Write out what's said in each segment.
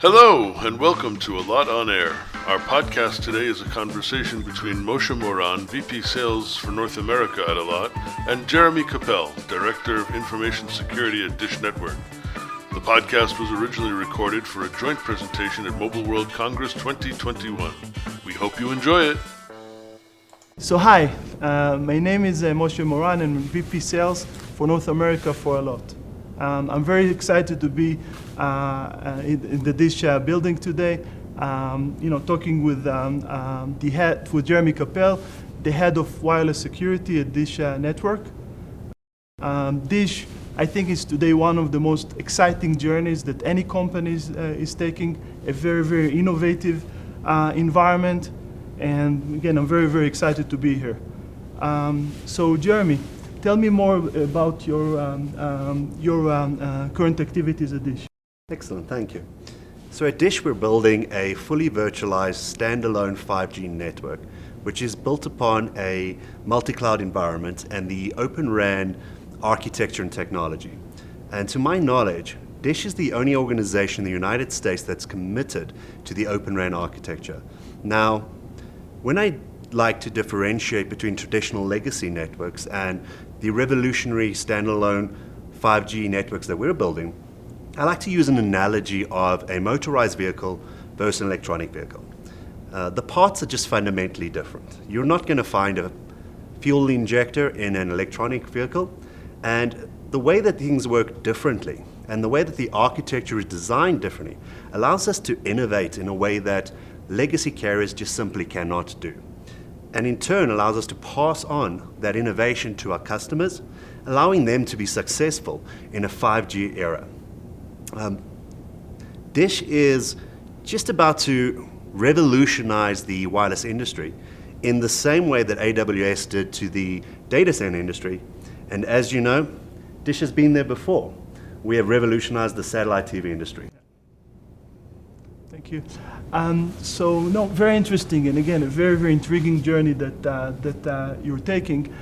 Hello, and welcome to Allot on Air. Our podcast today is a conversation between Moshe Moran, VP Sales for North America at Allot, and Jeremy Capell, Director of Information Security at Dish Network. The podcast was originally recorded for a joint presentation at Mobile World Congress 2021. We hope you enjoy it. So hi, my name is Moshe Moran and I'm VP Sales for North America for Allot. I'm very excited to be in the Dish building today, talking with with Jeremy Capell, the head of wireless security at Dish Network. Dish, I think, is today one of the most exciting journeys that any company is taking, a very, very innovative environment. And again, I'm very, very excited to be here. So Jeremy, tell me more about your current activities at Dish. Excellent, thank you. So at Dish, we're building a fully virtualized standalone 5G network, which is built upon a multi-cloud environment and the Open RAN architecture and technology. And to my knowledge, Dish is the only organization in the United States that's committed to the Open RAN architecture. Now, when I like to differentiate between traditional legacy networks and the revolutionary standalone 5G networks that we're building, I like to use an analogy of a motorized vehicle versus an electronic vehicle. The parts are just fundamentally different. You're not going to find a fuel injector in an electronic vehicle, and the way that things work differently and the way that the architecture is designed differently allows us to innovate in a way that legacy carriers just simply cannot do. And in turn allows us to pass on that innovation to our customers, allowing them to be successful in a 5G era. Dish is just about to revolutionize the wireless industry in the same way that AWS did to the data center industry. And as you know, Dish has been there before. We have revolutionized the satellite TV industry. Thank you. Very interesting, and again, a very, very intriguing journey that you're taking.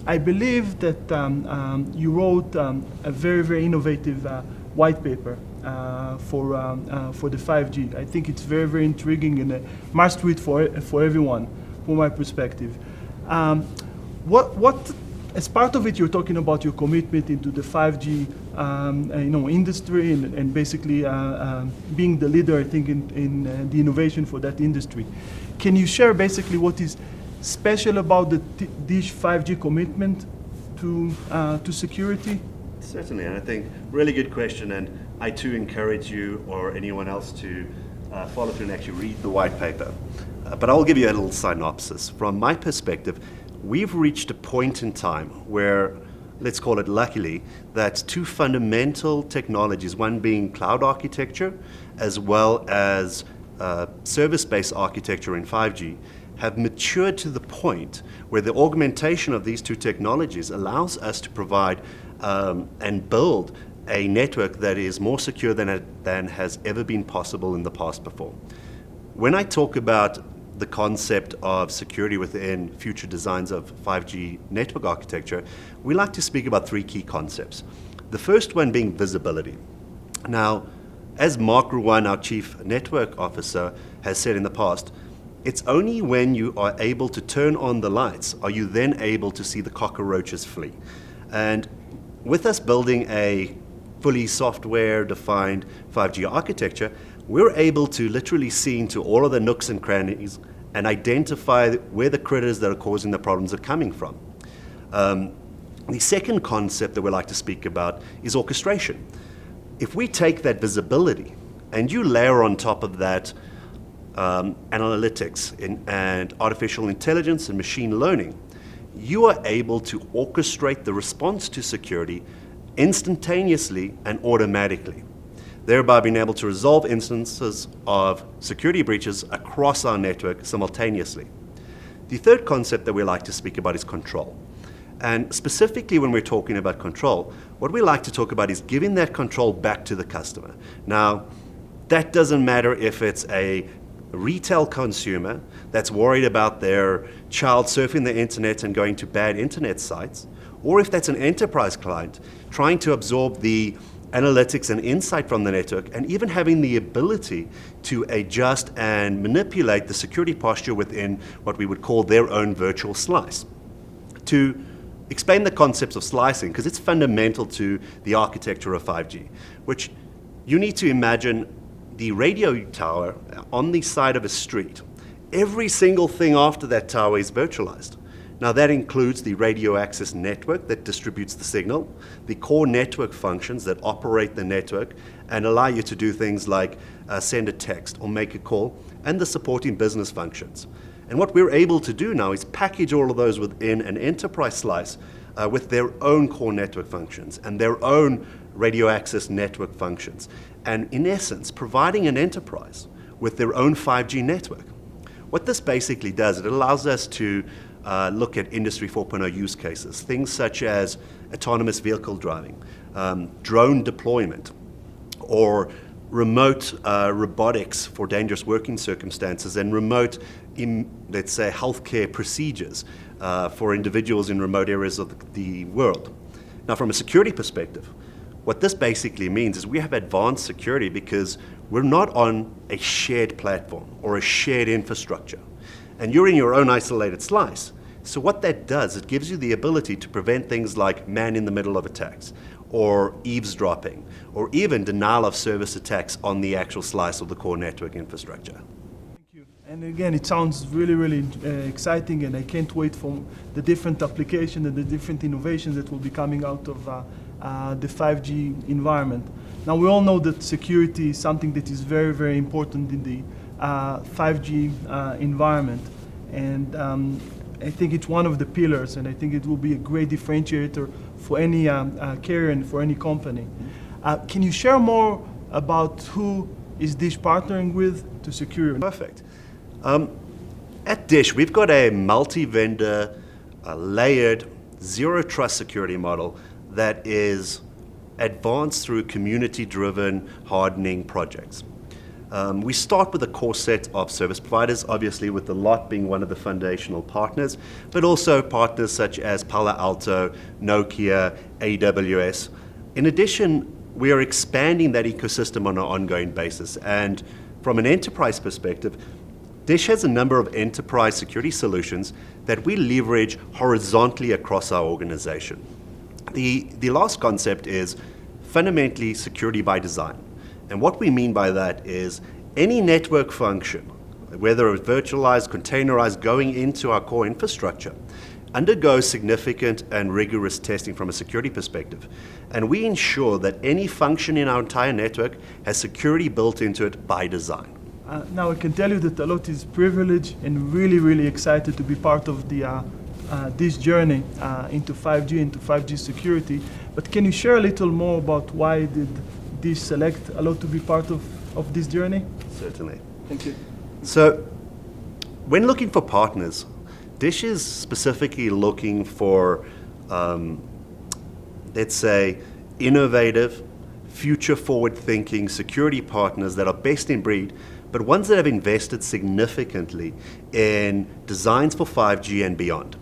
I believe that you wrote a very, very innovative white paper for the 5G. I think it's very, very intriguing and a must-read for everyone, from my perspective. As part of it, you're talking about your commitment into the 5G, industry and basically being the leader, I think, in the innovation for that industry. Can you share basically what is special about the Dish 5G commitment to security? Certainly, and I think really good question, and I too encourage you or anyone else to follow through and actually read the white paper. But I'll give you a little synopsis. From my perspective, we've reached a point in time where, let's call it luckily, that two fundamental technologies, one being cloud architecture as well as service-based architecture in 5G, have matured to the point where the augmentation of these two technologies allows us to provide and build a network that is more secure than has ever been possible in the past before. When I talk about the concept of security within future designs of 5G network architecture, we like to speak about three key concepts. The first one being visibility. Now, as Mark Ruan, our Chief Network Officer, has said in the past, it's only when you are able to turn on the lights are you then able to see the cockroaches flee. And with us building a fully software-defined 5G architecture, we're able to literally see into all of the nooks and crannies and identify where the critters that are causing the problems are coming from. The second concept that we like to speak about is orchestration. If we take that visibility and you layer on top of that analytics and artificial intelligence and machine learning, you are able to orchestrate the response to security instantaneously and automatically, thereby being able to resolve instances of security breaches across our network simultaneously. The third concept that we like to speak about is control. And specifically when we're talking about control, what we like to talk about is giving that control back to the customer. Now, that doesn't matter if it's a retail consumer that's worried about their child surfing the internet and going to bad internet sites, or if that's an enterprise client trying to absorb the analytics and insight from the network, and even having the ability to adjust and manipulate the security posture within what we would call their own virtual slice. To explain the concepts of slicing, because it's fundamental to the architecture of 5G, which you need to imagine the radio tower on the side of a street. Every single thing after that tower is virtualized. Now that includes the radio access network that distributes the signal, the core network functions that operate the network and allow you to do things like send a text or make a call, and the supporting business functions. And what we're able to do now is package all of those within an enterprise slice with their own core network functions and their own radio access network functions. And in essence, providing an enterprise with their own 5G network. What this basically does, it allows us to look at Industry 4.0 use cases, things such as autonomous vehicle driving, drone deployment, or remote robotics for dangerous working circumstances, and remote, let's say, healthcare procedures for individuals in remote areas of the world. Now, from a security perspective, what this basically means is we have advanced security because we're not on a shared platform or a shared infrastructure. And you're in your own isolated slice. So what that does, it gives you the ability to prevent things like man-in-the-middle of attacks, or eavesdropping, or even denial of service attacks on the actual slice of the core network infrastructure. Thank you. And again, it sounds really, really exciting, and I can't wait for the different applications and the different innovations that will be coming out of the 5G environment. Now, we all know that security is something that is very, very important in the 5G environment, and I think it's one of the pillars, and I think it will be a great differentiator for any carrier and for any company. Can you share more about who is Dish partnering with to secure? Perfect. At Dish, we've got a multi-vendor, layered, zero-trust security model that is advanced through community-driven hardening projects. We start with a core set of service providers, obviously with Allot being one of the foundational partners, but also partners such as Palo Alto, Nokia, AWS. In addition, we are expanding that ecosystem on an ongoing basis. And from an enterprise perspective, Dish has a number of enterprise security solutions that we leverage horizontally across our organization. The last concept is fundamentally security by design. And what we mean by that is any network function, whether it's virtualized, containerized, going into our core infrastructure, undergoes significant and rigorous testing from a security perspective. And we ensure that any function in our entire network has security built into it by design. Now, I can tell you that Allot is privileged and really, really excited to be part of this journey into 5G, into 5G security. But can you share a little more about why did Dish select Allot to be part of this journey? Certainly. Thank you. So, when looking for partners, Dish is specifically looking for, let's say, innovative, future-forward thinking security partners that are best in breed, but ones that have invested significantly in designs for 5G and beyond.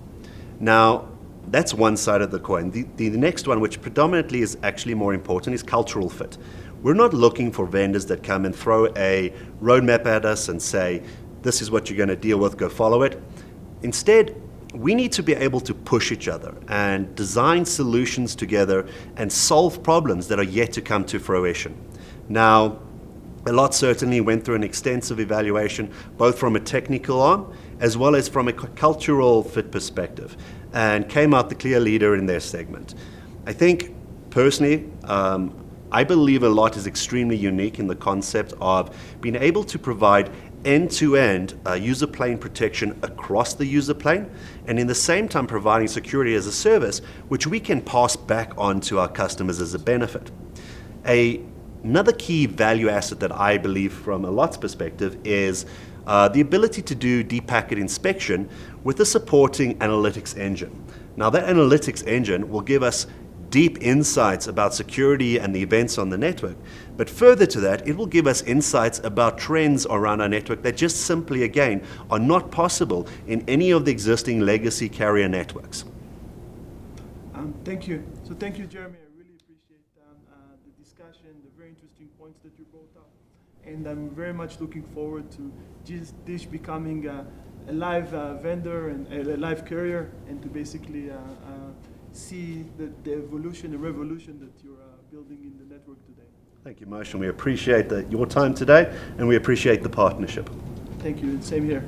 Now, that's one side of the coin. The next one, which predominantly is actually more important, is cultural fit. We're not looking for vendors that come and throw a roadmap at us and say, this is what you're going to deal with, go follow it. Instead, we need to be able to push each other and design solutions together and solve problems that are yet to come to fruition. Now, Allot certainly went through an extensive evaluation, both from a technical arm as well as from a cultural fit perspective, and came out the clear leader in their segment. I think, personally, I believe Allot is extremely unique in the concept of being able to provide end-to-end user plane protection across the user plane, and in the same time providing security as a service, which we can pass back on to our customers as a benefit. Another key value asset that I believe from Allot's perspective is the ability to do deep packet inspection with a supporting analytics engine. Now, that analytics engine will give us deep insights about security and the events on the network. But further to that, it will give us insights about trends around our network that just simply, again, are not possible in any of the existing legacy carrier networks. Thank you. So thank you, Jeremy. I really appreciate the discussion. brought up. And I'm very much looking forward to Dish becoming a live vendor and a live carrier, and to basically see the evolution, the revolution that you're building in the network today. Thank you, Moshe. We appreciate your time today, and we appreciate the partnership. Thank you, and same here.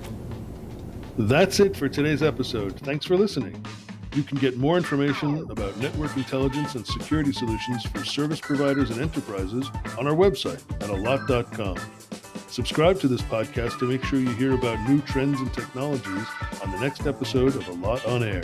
That's it for today's episode. Thanks for listening. You can get more information about network intelligence and security solutions for service providers and enterprises on our website at allot.com. Subscribe to this podcast to make sure you hear about new trends and technologies on the next episode of Allot on Air.